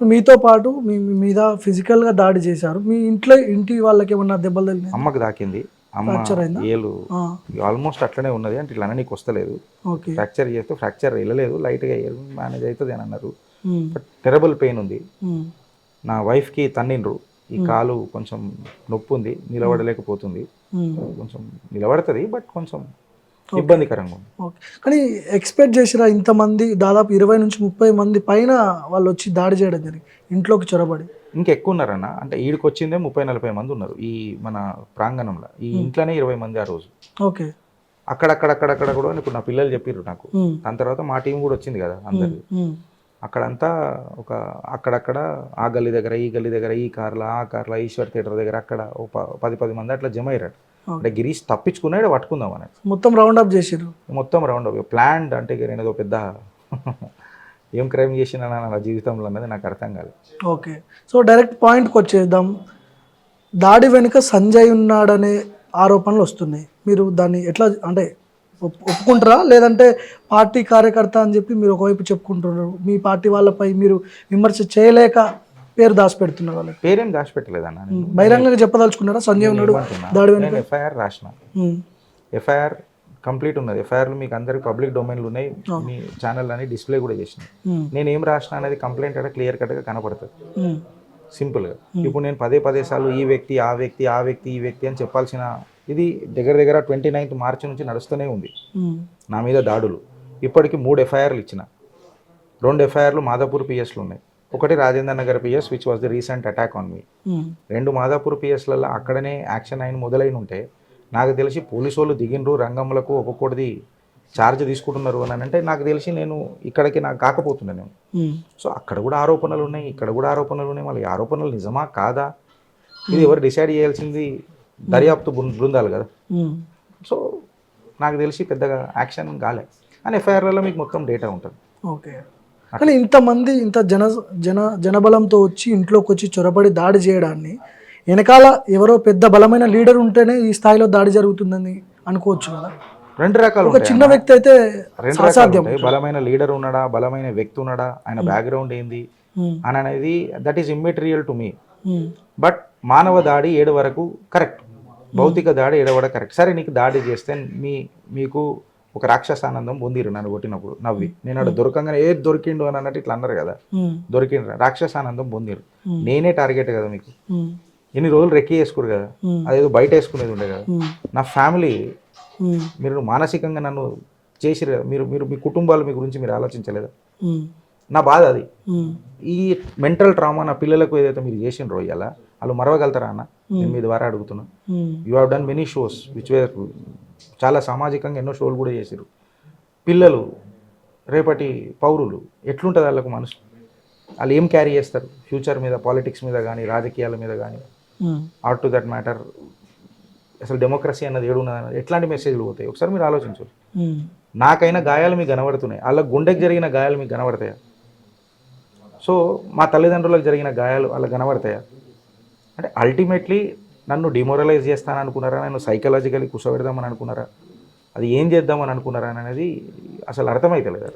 మీతో పాటు మీ మీద ఫిజికల్గా దాడి చేశారు. మీ ఇంటి వాళ్ళకి ఏమన్నా దెబ్బలు తగిలినాయా? అమ్మకి దాకింది. అమ్మ ఫ్రాక్చర్ అయిందా? ఏలు ఆల్మోస్ట్ అట్లనే ఉన్నది, అంటే ఇట్లా నీకు వస్తలేదు, ఓకే. ఫ్రాక్చర్ చేస్తే ఫ్రాక్చర్ వెళ్ళలేదు, లైట్గా మేనేజ్ అవుతుంది అని అన్నారు. బట్ టెరబుల్ పెయిన్ ఉంది. నా వైఫ్కి తన్నిండ్రు, ఈ కాలు కొంచెం నొప్పి ఉంది, నిలబడలేకపోతుంది. కొంచెం నిలబడుతుంది బట్ కొంచెం ఇబ్బందికరంగా ఉంది. ఓకే. కానీ ఎక్స్పెక్ట్ చేసిరా ఇంతమంది, దాదాపు 20 నుంచి 30 మంది పైన వాళ్ళు వచ్చి దాడి చేయడం జరిగింది ఇంట్లోకి చొరబడి? ఇంకెక్కువ ఉన్నారన్న, అంటే ఈడికి వచ్చిందే 30-40 మంది ఉన్నారు ఈ మన ప్రాంగణంలో. ఈ ఇంట్లోనే 20 మంది ఆ రోజు. ఓకే. అక్కడక్కడక్కడక్కడ కూడా ఇప్పుడు నా పిల్లలు చెప్పిర్రు నాకు. దాని తర్వాత మా టీం కూడా వచ్చింది కదా అందరు. అక్కడంతా ఒక అక్కడక్కడ ఆ గల్లీ దగ్గర, ఈ గల్లీ దగ్గర, ఈ కార్ల, ఆ కార్ల, ఈశ్వర్ థియేటర్ దగ్గర అక్కడ ఒక 10 మంది అట్లా జమ అయ్యారు. అంటే గిరీష్ తప్పించుకున్నాడు, పట్టుకుందాం అని మొత్తం రౌండ్ అప్ చేసారు. మొత్తం రౌండ్ అప్ ప్లాన్డ్. అంటే నేను ఏదో పెద్ద ఏం క్రైమ్ చేసినా నా జీవితంలో అన్నది నాకు అర్థం కాదు. ఓకే. సో డైరెక్ట్ పాయింట్కి వచ్చేద్దాం. దాడి వెనుక సంజయ్ ఉన్నాడనే ఆరోపణలు వస్తున్నాయి. మీరు దాన్ని ఎట్లా అంటే ఒప్పుకుంటారా, లేదంటే పార్టీ కార్యకర్త అని చెప్పి మీరు ఒకవైపు చెప్పుకుంటున్నారు, మీ పార్టీ వాళ్ళపై మీరు విమర్శ చేయలేక పేరు దాచిపెడుతున్నారు? వాళ్ళకి పేరేం దాచిపెట్టలేదన్న, బహిరంగంగా చెప్పదలుచుకున్నారా సంజయ్ ఉన్నాడు దాడి వెనుక? ఎఫ్ఐఆర్ రాసిన, ఎఫ్ఐఆర్ కంప్లీట్ ఉన్నది. ఎఫ్ఐఆర్లు మీకు అందరికి పబ్లిక్ డొమైన్లు ఉన్నాయి, మీ ఛానల్ అని డిస్ప్లే కూడా చేసిన. నేను ఏం రాసిన అనేది కంప్లైంట్ అంటే క్లియర్ కట్గా కనపడుతుంది సింపుల్గా. ఇప్పుడు నేను పదే సార్లు ఈ వ్యక్తి ఆ వ్యక్తి ఆ వ్యక్తి ఈ వ్యక్తి అని చెప్పాల్సిన ఇది దగ్గర 29th మార్చి నుంచి నడుస్తూనే ఉంది నా మీద దాడులు. ఇప్పటికి 3 ఎఫ్ఐఆర్లు ఇచ్చిన. 2 ఎఫ్ఐఆర్లు మాదాపూర్ పిఎస్లు ఉన్నాయి. ఒకటి Rajendra Nagar PS which was the recent attack on me. 2 Madhapur పిఎస్లలో అక్కడనే యాక్షన్ అయిన మొదలైన ఉంటే నాకు తెలిసి పోలీసు వాళ్ళు దిగిండ్రు రంగంలకు, ఒక్కొక్కటిది ఛార్జ్ తీసుకుంటున్నారు అని అంటే నాకు తెలిసి నేను ఇక్కడికి నాకు కాకపోతున్నాను నేను. సో అక్కడ కూడా ఆరోపణలు ఉన్నాయి, ఇక్కడ కూడా ఆరోపణలు ఉన్నాయి. మళ్ళీ ఆరోపణలు నిజమా కాదా ఇది ఎవరు డిసైడ్ చేయాల్సింది దర్యాప్తు బృందాలు కదా. సో నాకు తెలిసి పెద్దగా యాక్షన్ కాలే అని ఎఫ్ఐఆర్లలో మీకు మొత్తం డేటా ఉంటుంది. ఓకే. కానీ ఇంతమంది ఇంత జనబలంతో వచ్చి ఇంట్లోకి వచ్చి చొరబడి దాడి చేయడాన్ని వెనకాల ఎవరో పెద్ద బలమైన లీడర్ ఉంటేనే ఈ స్థాయిలో దాడి జరుగుతుందని అనుకోవచ్చు కదా. 2 రకాలు, ఒక చిన్న వ్యక్తి అయితే 2 రకాలు. బలమైన లీడర్ ఉన్నాడా, బలమైన వ్యక్తి ఉన్నాడా, ఆయన బ్యాక్గ్రౌండ్ ఏంది అని అనేది that is immaterial to me. But మానవ దాడి 7 వరకు కరెక్ట్, భౌతిక దాడి 7 వరకు కరెక్ట్. సరే నీకు దాడి చేస్తే మీకు ఒక రాక్షస ఆనందం పొందిరు నన్ను కొట్టినప్పుడు నవ్వి. నేను అక్కడ దొరకంగానే ఏది దొరికిండు అని అన్నట్టు ఇట్లా అన్నారు కదా, దొరికిండ్రు, రాక్షస ఆనందం పొందిరు. నేనే టార్గెట్ కదా మీకు. ఇన్ని రోజులు రెక్కి వేసుకోరు కదా, అదేదో బయట వేసుకునేది ఉండే కదా. నా ఫ్యామిలీ, మీరు మానసికంగా నన్ను చేసిరు కదా, మీరు మీ కుటుంబాలు మీ గురించి మీరు ఆలోచించలేదా? నా బాధ అది. ఈ మెంటల్ ట్రామా నా పిల్లలకు ఏదైతే మీరు చేసినరో ఇలా వాళ్ళు మరవగలుగుతారా అన్న? నేను మీ ద్వారా అడుగుతున్నా. You have done many shows which were చాలా సామాజికంగా ఎన్నో షోలు కూడా చేసిరు. పిల్లలు రేపటి పౌరులు ఎట్లుంటుంది వాళ్ళకు మనసు? వాళ్ళు ఏం క్యారీ చేస్తారు ఫ్యూచర్ మీద, పాలిటిక్స్ మీద కానీ, రాజకీయాల మీద కానీ, ఆర్ టు దట్ మ్యాటర్ అసలు డెమోక్రసీ అన్నది ఏడున్నది, ఎట్లాంటి మెసేజ్లు పోతాయి ఒకసారి మీరు ఆలోచించు. నాకైనా గాయాలు మీకు కనబడుతున్నాయి, వాళ్ళ గుండెకి జరిగిన గాయాలు మీకు కనబడతాయా? సో మా తల్లిదండ్రులకు జరిగిన గాయాలు వాళ్ళకి కనబడతాయా? అంటే అల్టిమేట్లీ నన్ను డిమోరలైజ్ చేస్తానని అనుకున్నారా, నన్ను సైకలాజికల్లీ కూర్చోబెడదామని అనుకున్నారా, అది ఏం చేద్దామని అనుకున్నారా అనేది అసలు అర్థమైతలేదు.